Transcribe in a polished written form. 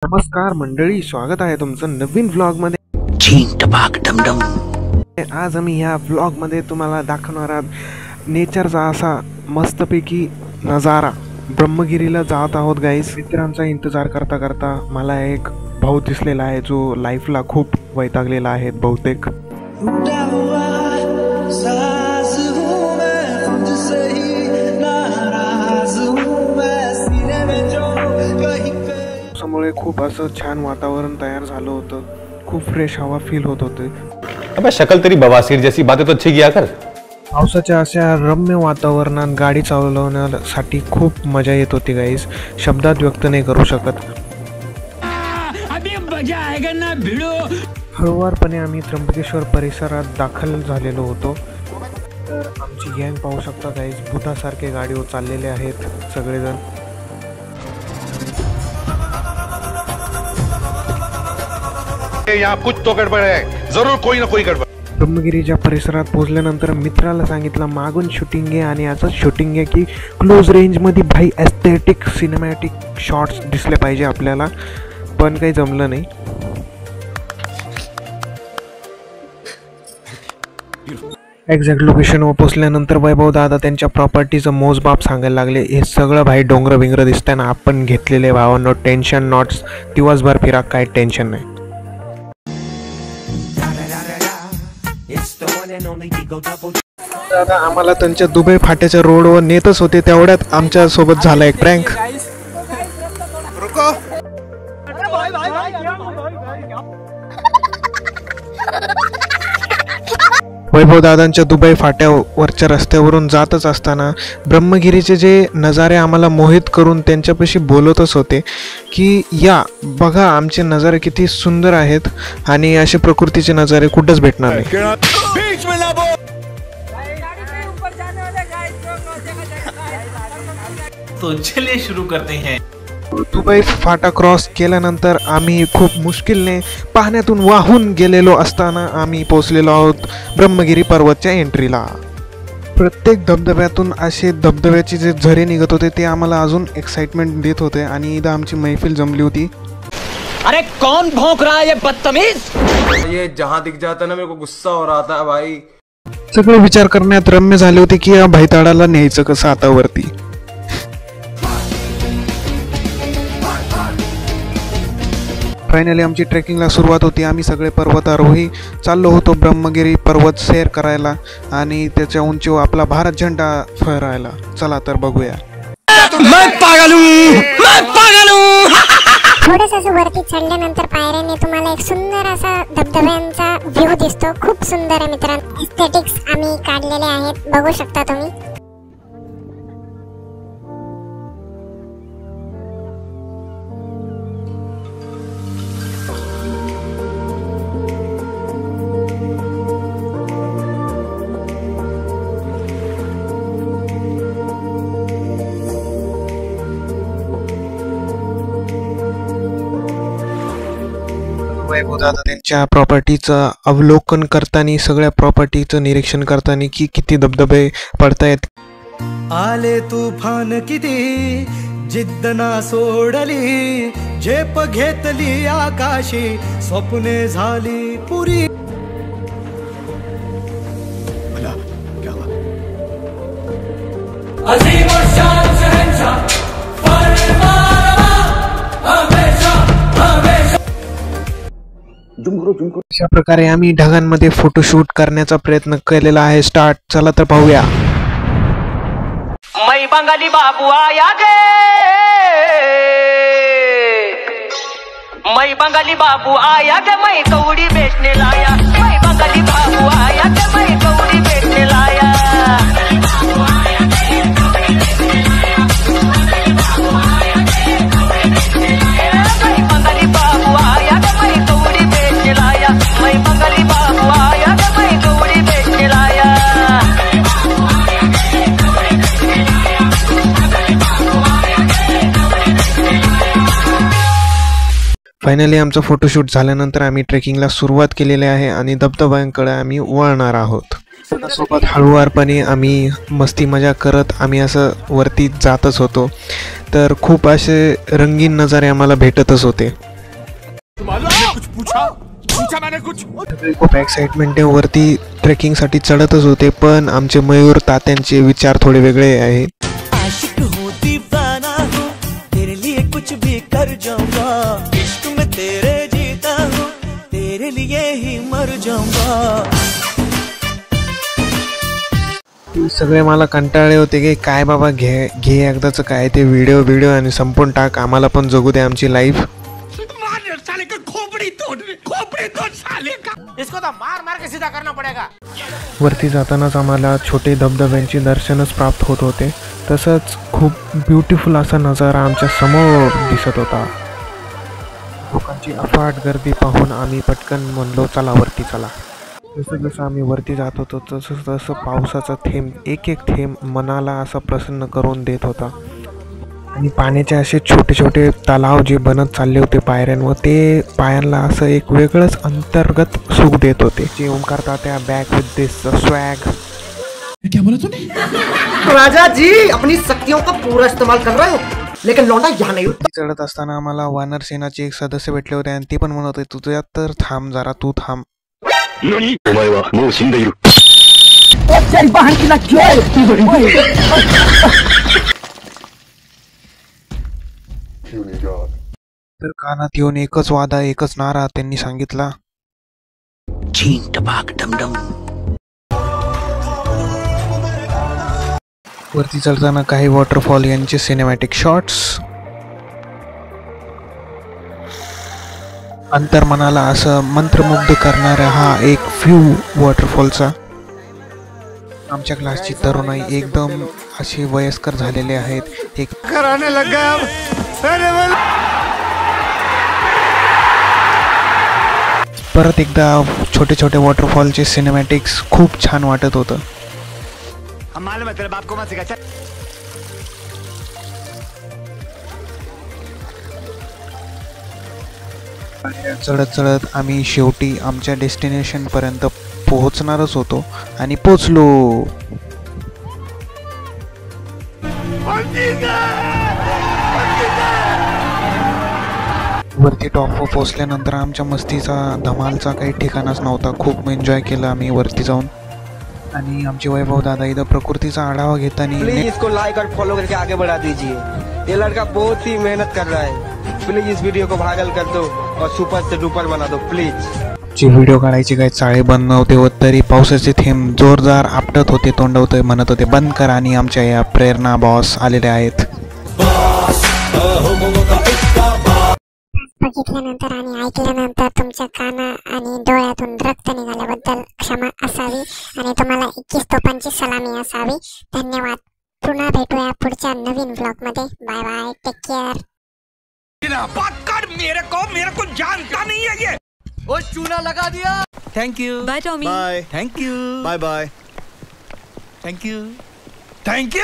नमस्कार मंडळी, स्वागत आहे तुमचं नवीन व्लॉग मध्ये। आज आम्ही ह्या व्लॉग मध्ये तुम्हाला दाखवणार आहोत नेचरचा असा मस्तपैकी नजारा। ब्रह्मगिरीला जात आहोत गाईस। मित्रांचा इंतजार करता करता मला एक भाऊ दिसलेला आहे जो लाईफला खूप वैतागलेला आहे बहुतेक। त्यामुळे खूप असं छान वातावरण तयार झालं होतं, खूप फ्रेश हवा फील होत होते। अबे शक्ल तेरी बवासीर जैसी बातें तो अच्छी किया कर। पावसाच्या अशा रम्य वातावरणात गाडी चालवण्यासाठी खूप मजा येत होती गाईस, शब्दात व्यक्त नाही करू शकत। हळूवारपणे आम्ही त्र्यंबकेश्वर परिसरात दाखल झालेलो होतो। तर आमची गँग पाहू शकता गाईस, भूतासारखे गाडीवर चाललेले आहेत सगळेजण। यहाँ कुछ तो गड़बड़ है, जरूर कोई ना कोई गड़बड़। ब्रह्मगिरीच्या परिसरात पोहोचल्यानंतर मित्राला सांगितलं मागून शूटिंग आहे आणि असं शूटिंग आहे की क्लोज रेंज मध्ये भाई एस्थेटिक सिनेमॅटिक शॉट्स दिसले पाहिजे आपल्याला, पण काही जमलं नाही। एक्झॅक्ट लोकेशनवर पोहोचल्यानंतर वैभव दादा त्यांच्या प्रॉपर्टीचं मोजमाप सांगायला लागले। हे सगळं भाई डोंगर बिंगर दिसताना आपण घेतलेले भावांनो, टेन्शन नॉट्स, दिवसभर फिरा काय टेन्शन नाही। दादा आम्हाला त्यांच्या दुबई फाट्याच्या रोडवर नेतच होते, तेवढ्यात आमच्या सोबत झाला एक प्रँक। वैभव दादांच्या दुबई फाट्यावरच्या रस्त्यावरून जातच असताना ब्रह्मगिरीचे जे नजारे आम्हाला मोहित करून त्यांच्यापाशी बोलतच होते की या बघा आमचे नजारे किती सुंदर आहेत आणि असे प्रकृतीचे नजारे कुठंच भेटणार नाही। तो चलिए शुरू करते हैं। दुबई फाटा क्रॉस केल्यानंतर आम्ही खूप मुश्किलने पाण्यातून वाहून गेलेलो असताना आम्ही पोहोचलेलो आहोत ब्रह्मगिरी पर्वतच्या एंट्रीला। प्रत्येक धबधब्यातून असे धबधब्याचे जे झरे निघत होते ते आम्हाला अजून एक्साइटमेंट देत होते आणि इथं आमची मैफिल जमली होती। अरे कौन भौंक रहा है ये बदतमीज? ये जहाँ दिख जाता ना मेरे को गुस्सा हो रहा था भाई। सगळे विचार करण्यात रम्य झाले होते की या भाईताडाला न्यायचं कसं आता वरती। फायनली आमची ट्रेकिंगला सुरुवात होती। आम्ही सगळे पर्वतारोही चाललो होतो ब्रह्मगिरी पर्वत सैर करायला आणि त्याच्या उंचीवर आपला भारत झेंडा फहरायला। चला तर बघूया। मैं पागल हूँ। थोडंसं असं वरती चढल्यानंतर पायऱ्याने तुम्हाला एक सुंदर असा धबधब्यांचा व्ह्यू दिसतो, खूप सुंदर आहे मित्रांनो। एस्थेटिक्स आम्ही काढलेले आहेत, बघू शकता तुम्ही। वैभव दादा त्यांच्या प्रॉपर्टीचं अवलोकन करताना, सगळ्या प्रॉपर्टीचं निरीक्षण करताना की किती धबधबे पडतायत। आले तुफान किती जिद्द ना सोडली, झेप घेतली आकाशी, स्वप्ने झाली पुरी। अशा प्रकारे आम्ही ढगांमध्ये फोटोशूट करण्याचा प्रयत्न केलेला आहे। स्टार्ट, चला तर पाहूया। मैं बंगाली बाबू आया गे, मैं बंगाली बाबू आया गे, मैं कौड़ी बेचने लाया। मैं बंगाली बाबू आया गे, मैं कौड़ी बेचने लाया। फायनली आमचं फोटोशूट झाल्यानंतर आम्ही ट्रेकिंगला सुरुवात केलेली आहे आणि धबधब्यांकडे आम्ही वळणार आहोत। सोबत हळूवारपणे आम्ही मस्ती मजा करत आम्ही असं वरती जातच होतो। तर खूप असे रंगीन नजारे आम्हाला भेटतच होते। सगळे खूप एक्साइटमेंट आहे. वरती ट्रेकिंगसाठी चढतच होते, पण आमचे मयूर तात्यांचे विचार थोडे वेगळे आहेत. आशिक हूँ दीवाना हूँ तेरे लिए कुछ भी कर जाऊंगा इश्क में तेरे जीता हूँ तेरे लिए ही मर जाऊंगा. सगळे मला कंटाळले होते की काय बाबा घे एकदाच काय ते व्हिडिओ आणि संपून टाक, आम्हाला पण जगू दे आमची लाईफ. वरती जातानाच आम्हाला छोटे धबधब्यांची दर्शनच प्राप्त होत होते. तसंच खूप ब्युटिफुल असा नजारा आमच्या समोर दिसत होता. लोकांची अफाट गर्दी पाहून आम्ही पटकन म्हणलो चला वरती चला. जसं जसं आम्ही वरती जात होतो तसं तसं पावसाचा थेंब एक थेंब मनाला असं प्रसन्न करून देत होता. आणि पाण्याचे असे छोटे छोटे तलाव जे बनत चालले होते पायऱ्यांवर, ते पायांना असं एक वेगळंच अंतर्गत सुख देत होते. जे ओंकार तात्या बॅक विथ दिस स्वॅग. क्या बोला तूने? राजा जी अपनी शक्तियों का पूरा इस्तेमाल कर रहे हो, लेकिन लौंडा यहाँ नहीं. चढत असताना आम्हाला वानर सेनाचे एक सदस्य भेटले होते आणि ते पण म्हणत होते तुझ्यात तर थांब जरा, तू थांब. तर कानात येऊन एकच वादा एकच नारा त्यांनी सांगितला. वरती चढताना काही वॉटरफॉल यांचे सिनेमॅटिक शॉट्स. अंतर्मनाला असं मंत्रमुग्ध करणारा हा एक व्ह्यू वॉटरफॉलचा. आमच्या क्लासची तरुणाई एकदम असे वयस्कर झालेले आहेत. एक परत एकदा छोटे छोटे वॉटरफॉलचे सिनेमॅटिक्स खूप छान वाटत होतं. चढत चढत आम्ही शेवटी आमच्या डेस्टिनेशन पर्यंत पोहोचणारच होतो आणि पोचलो. वरती टॉपवर पोहोचल्यानंतर आमच्या मस्तीचा धमालचा काही ठिकाणच नव्हता. खूप एन्जॉय केलं आम्ही वरती जाऊन. आणि आमचे वैभव दादा इथं प्रकृतीचा आढावा घेताना प्लीज इसको लाइक और फॉलो करके आगे बढ़ा दीजिए. ये लड़का बहुत ही मेहनत कर रहा है. प्लीज इस वीडियो को वायरल कर दो और सुपर से डुपर बना दो प्लीज. ची व्हिडिओ काढायची काही चाळे बंद नव्हते व तरी पावसाचे थेंब जोरदार आपटत होते, तोंडवते, म्हणत होते बंद कर. आणि आमच्या या प्रेरणा बॉस आलेले आहेत. बघितल्यानंतर आणि ऐकल्यानंतर तुमच्या काना आणि डोळ्यातून रक्त निघाल्याबद्दल क्षमा असावी आणि तुम्हाला 21 तोफांची सलामी असावी. धन्यवाद. पुन्हा भेटूया पुढच्या नवीन व्लॉग मध्ये. Bye bye, take care. मेरे को जानता नहीं है ये. ओ चूना लगा दिया. Thank you. Bye Tommy. Bye. Thank you. Bye bye. Thank you. Thank you.